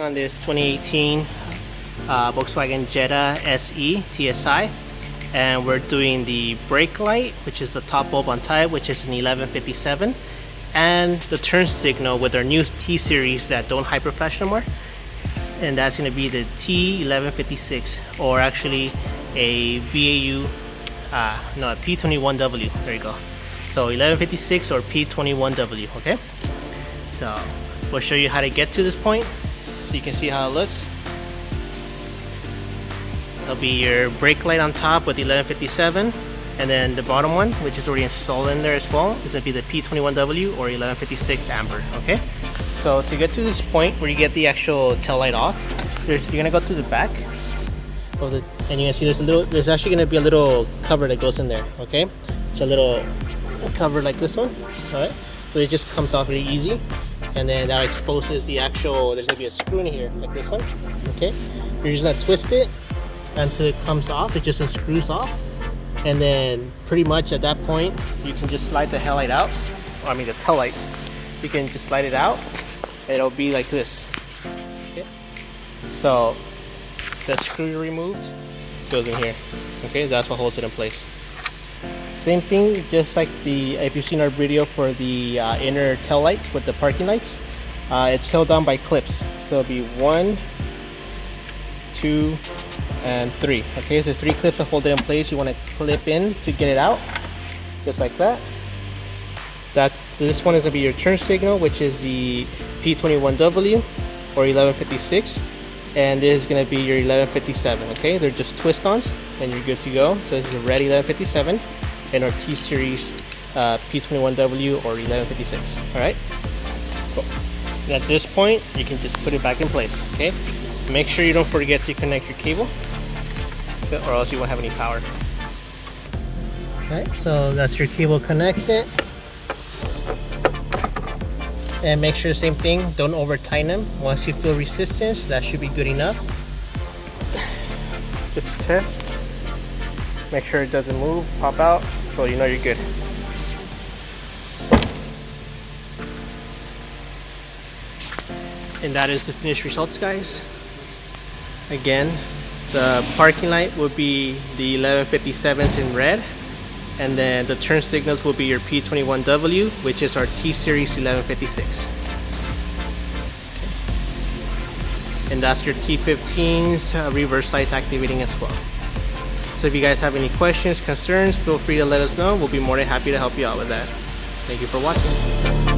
on this 2018 Volkswagen Jetta SE TSI, and we're doing the brake light, which is the top bulb on top, which is an 1157, and the turn signal with our new T series that don't hyper flash no more, and that's going to be the T1156, or actually a VAU no, a P21W. There you go. So 1156 or P21W. Okay, so we'll show you how to get to this point so you can see how it looks. There'll be your brake light on top with the 1157, and then the bottom one, which is already installed in there as well, is going to be the P21W or 1156 amber. Okay, so to get to this point where you get the actual tail light off, you're going to go through the back of the, and you can see there's actually going to be a little cover that goes in there. Okay, it's a little cover like this one. All right, so it just comes off really easy, and then that exposes the actual, there's going to be a screw in here like this one. Okay, you're just going to twist it until it comes off. It just unscrews off, and then pretty much at that point you can just slide the headlight out, or I mean the tail light. You can just slide it out, and it'll be like this. Okay, so that screw you removed goes in here. Okay, that's what holds it in place. Same thing, just like the, if you've seen our video for the inner tail light with the parking lights, it's held down by clips. So it'll be 1, 2, and 3. Okay, so there's 3 clips that hold it in place. You want to clip in to get it out, just like that. This one is going to be your turn signal, which is the P21W or 1156, and this is going to be your 1157. Okay, they're just twist-ons and you're good to go. So this is a red 1157 and our T series P21W or 1156. All right, cool. And at this point you can just put it back in place. Okay, make sure you don't forget to connect your cable, or else you won't have any power. Alright, so that's your cable connected. And make sure the same thing, don't over tighten them. Once you feel resistance, that should be good enough. Just to test. Make sure it doesn't move, pop out, so you know you're good. And that is the finished results, guys. Again, the parking light will be the 1157s in red, and then the turn signals will be your P21W, which is our T series 1156. And that's your T15's reverse lights activating as well. So if you guys have any questions, concerns, feel free to let us know. We'll be more than happy to help you out with that. Thank you for watching.